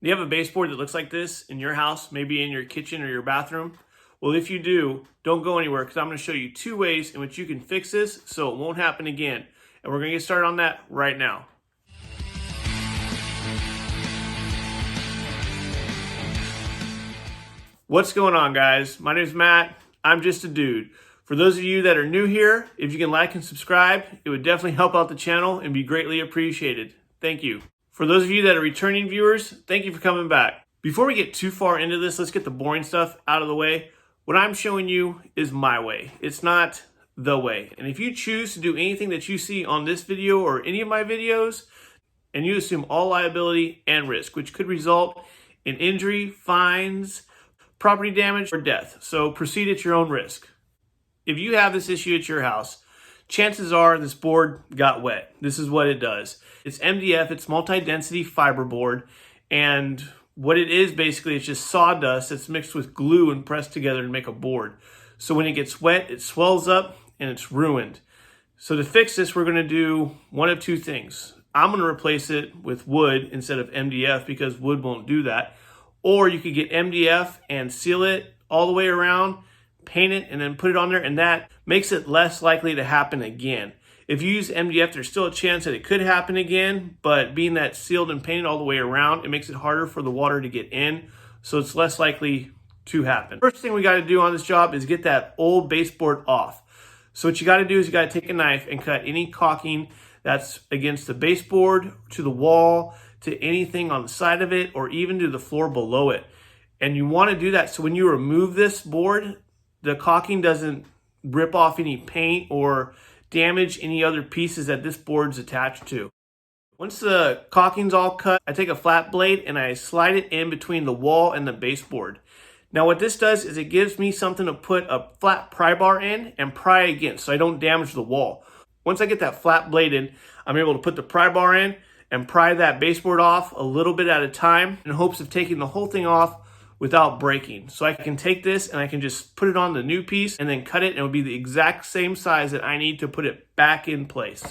Do you have a baseboard that looks like this in your house, maybe in your kitchen or your bathroom? Well, if you do, don't go anywhere because I'm going to show you 2 ways in which you can fix this so it won't happen again. And we're going to get started on that right now. What's going on, guys? My name is Matt. I'm just a dude. For those of you that are new here, if you can like and subscribe, it would definitely help out the channel and be greatly appreciated. Thank you. For those of you that are returning viewers, thank you for coming back. Before we get too far into this, let's get the boring stuff out of the way. What I'm showing you is my way. It's not the way. And if you choose to do anything that you see on this video or any of my videos, and you assume all liability and risk, which could result in injury, fines, property damage, or death. So proceed at your own risk. If you have this issue at your house, chances are this board got wet. This is what it does. It's MDF, it's multi-density fiberboard, and what it is basically, it's just sawdust that's mixed with glue and pressed together to make a board. So when it gets wet, it swells up and it's ruined. So to fix this, we're going to do one of 2 things. I'm going to replace it with wood instead of MDF because wood won't do that. Or you could get MDF and seal it all the way around, paint it, and then put it on there, and that makes it less likely to happen again. If you use MDF, there's still a chance that it could happen again, but being that sealed and painted all the way around, it makes it harder for the water to get in, so it's less likely to happen. First thing we got to do on this job is get that old baseboard off. So what you got to do is you got to take a knife and cut any caulking that's against the baseboard, to the wall, to anything on the side of it, or even to the floor below it. And you want to do that so when you remove this board, the caulking doesn't rip off any paint or damage any other pieces that this board's attached to. Once the caulking's all cut, I take a flat blade and I slide it in between the wall and the baseboard. Now what this does is it gives me something to put a flat pry bar in and pry against so I don't damage the wall. Once I get that flat blade in, I'm able to put the pry bar in and pry that baseboard off a little bit at a time in hopes of taking the whole thing off without breaking. So I can take this and I can just put it on the new piece and then cut it, and it'll be the exact same size that I need to put it back in place.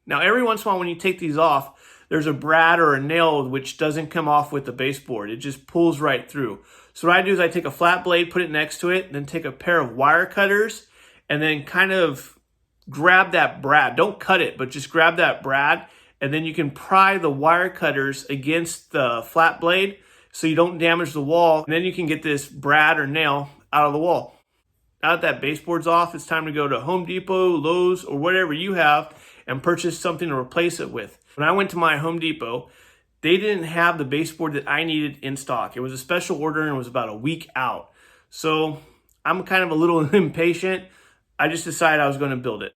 Now every once in a while when you take these off, there's a brad or a nail which doesn't come off with the baseboard. It just pulls right through. So what I do is I take a flat blade, put it next to it, then take a pair of wire cutters and then kind of grab that brad. Don't cut it, but just grab that brad, and then you can pry the wire cutters against the flat blade so you don't damage the wall, and then you can get this brad or nail out of the wall. Now that that baseboard's off, it's time to go to Home Depot, Lowe's, or whatever you have and purchase something to replace it with. When I went to my Home Depot, they didn't have the baseboard that I needed in stock. It was a special order and it was about a week out. So I'm kind of a little impatient. I just decided I was going to build it.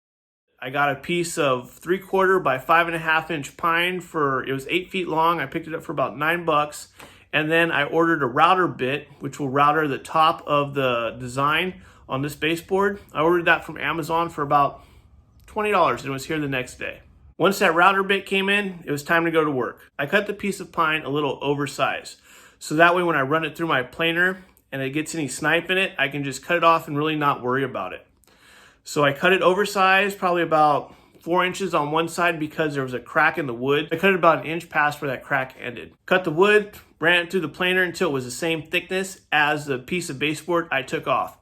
I got a piece of 3/4 by 5.5 inch pine it was 8 feet long. I picked it up for about $9. And then I ordered a router bit, which will router the top of the design on this baseboard. I ordered that from Amazon for about $20 and it was here the next day. Once that router bit came in, it was time to go to work. I cut the piece of pine a little oversized. So that way when I run it through my planer and it gets any snipe in it, I can just cut it off and really not worry about it. So I cut it oversized, probably about 4 inches on one side because there was a crack in the wood. I cut it about 1 inch past where that crack ended. Cut the wood, ran it through the planer until it was the same thickness as the piece of baseboard I took off.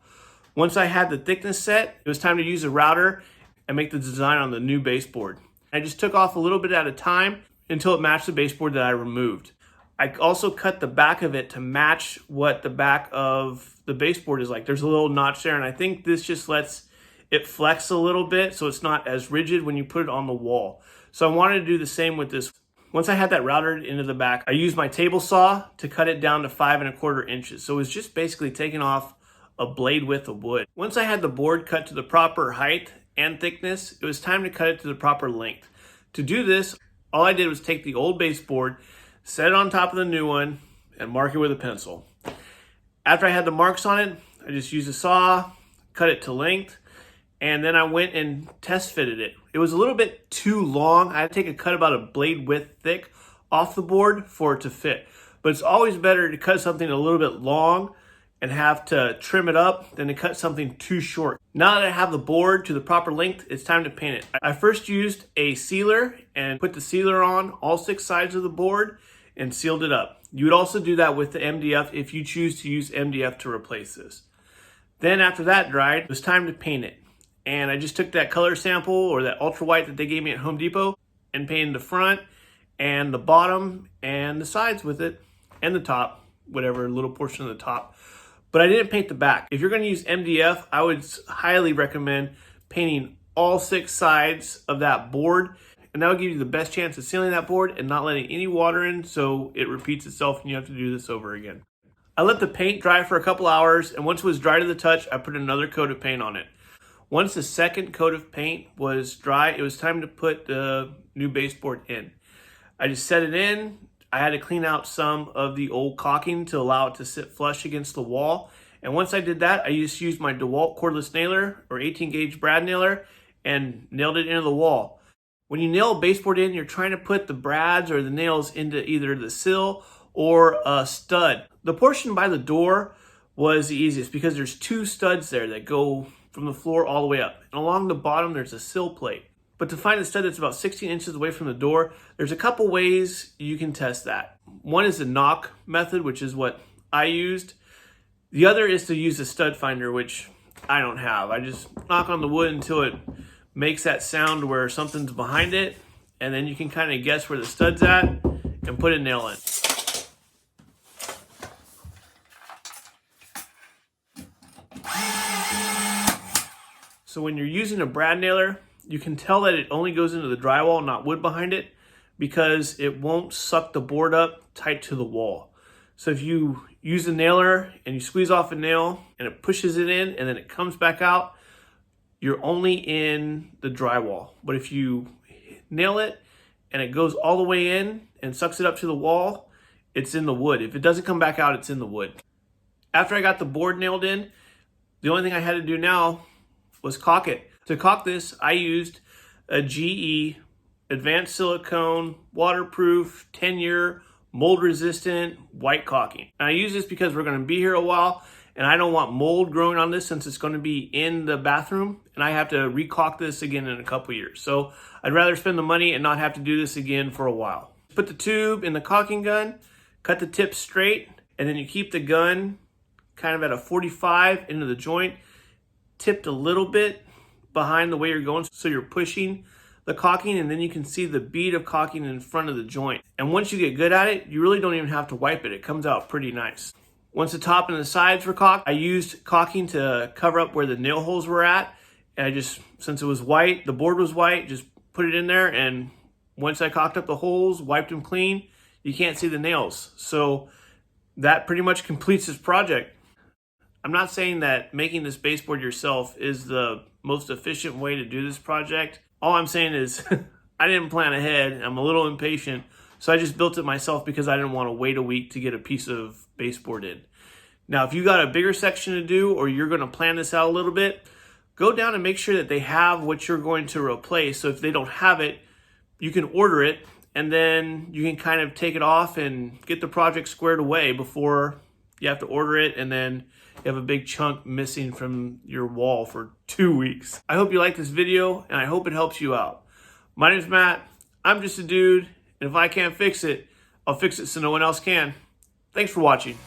Once I had the thickness set, it was time to use a router and make the design on the new baseboard. I just took off a little bit at a time until it matched the baseboard that I removed. I also cut the back of it to match what the back of the baseboard is like. There's a little notch there, and I think this just lets it flex a little bit so it's not as rigid when you put it on the wall. So I wanted to do the same with this. Once I had that routed into the back, I used my table saw to cut it down to 5.25 inches. So it was just basically taking off a blade width of wood. Once I had the board cut to the proper height and thickness, it was time to cut it to the proper length. To do this, all I did was take the old baseboard, set it on top of the new one, and mark it with a pencil. After I had the marks on it, I just used a saw, cut it to length, and then I went and test fitted it. It was a little bit too long. I had to take a cut about a blade width thick off the board for it to fit. But it's always better to cut something a little bit long and have to trim it up than to cut something too short. Now that I have the board to the proper length, it's time to paint it. I first used a sealer and put the sealer on all 6 sides of the board and sealed it up. You would also do that with the MDF if you choose to use MDF to replace this. Then after that dried, it was time to paint it. And I just took that color sample or that ultra white that they gave me at Home Depot and painted the front and the bottom and the sides with it and the top, whatever little portion of the top. But I didn't paint the back. If you're going to use MDF, I would highly recommend painting all 6 sides of that board, and that will give you the best chance of sealing that board and not letting any water in so it repeats itself and you have to do this over again. I let the paint dry for a couple hours, and once it was dry to the touch, I put another coat of paint on it. Once the second coat of paint was dry, it was time to put the new baseboard in. I just set it in. I had to clean out some of the old caulking to allow it to sit flush against the wall. And once I did that, I just used my DeWalt cordless nailer or 18 gauge brad nailer and nailed it into the wall. When you nail a baseboard in, you're trying to put the brads or the nails into either the sill or a stud. The portion by the door was the easiest because there's 2 studs there that go from the floor all the way up. And along the bottom, there's a sill plate. But to find a stud that's about 16 inches away from the door, there's a couple ways you can test that. One is the knock method, which is what I used. The other is to use a stud finder, which I don't have. I just knock on the wood until it makes that sound where something's behind it, and then you can kind of guess where the stud's at and put a nail in. So when you're using a brad nailer, you can tell that it only goes into the drywall, not wood behind it, because it won't suck the board up tight to the wall. So if you use a nailer and you squeeze off a nail and it pushes it in and then it comes back out, you're only in the drywall. But if you nail it and it goes all the way in and sucks it up to the wall, it's in the wood. If it doesn't come back out, it's in the wood. After I got the board nailed in, the only thing I had to do now was caulk it. To caulk this, I used a GE advanced silicone, waterproof, 10-year, mold resistant white caulking. And I use this because we're going to be here a while and I don't want mold growing on this since it's going to be in the bathroom and I have to re-caulk this again in a couple years. So I'd rather spend the money and not have to do this again for a while. Put the tube in the caulking gun, cut the tip straight, and then you keep the gun kind of at a 45 into the joint, tipped a little bit behind the way you're going so you're pushing the caulking, and then you can see the bead of caulking in front of the joint. And once you get good at it, you really don't even have to wipe it. It comes out pretty nice. Once the top and the sides were caulked, I used caulking to cover up where the nail holes were at. And I just, since it was white, the board was white, just put it in there. And once I caulked up the holes, wiped them clean, you can't see the nails. So that pretty much completes this project. I'm not saying that making this baseboard yourself is the most efficient way to do this project. All I'm saying is I didn't plan ahead. I'm a little impatient. So I just built it myself because I didn't want to wait a week to get a piece of baseboard in. Now, if you got a bigger section to do or you're going to plan this out a little bit, go down and make sure that they have what you're going to replace. So if they don't have it, you can order it and then you can kind of take it off and get the project squared away before you have to order it and then you have a big chunk missing from your wall for 2 weeks. I hope you like this video and I hope it helps you out. My name's Matt. I'm just a dude, and if I can't fix it, I'll fix it so no one else can. Thanks for watching.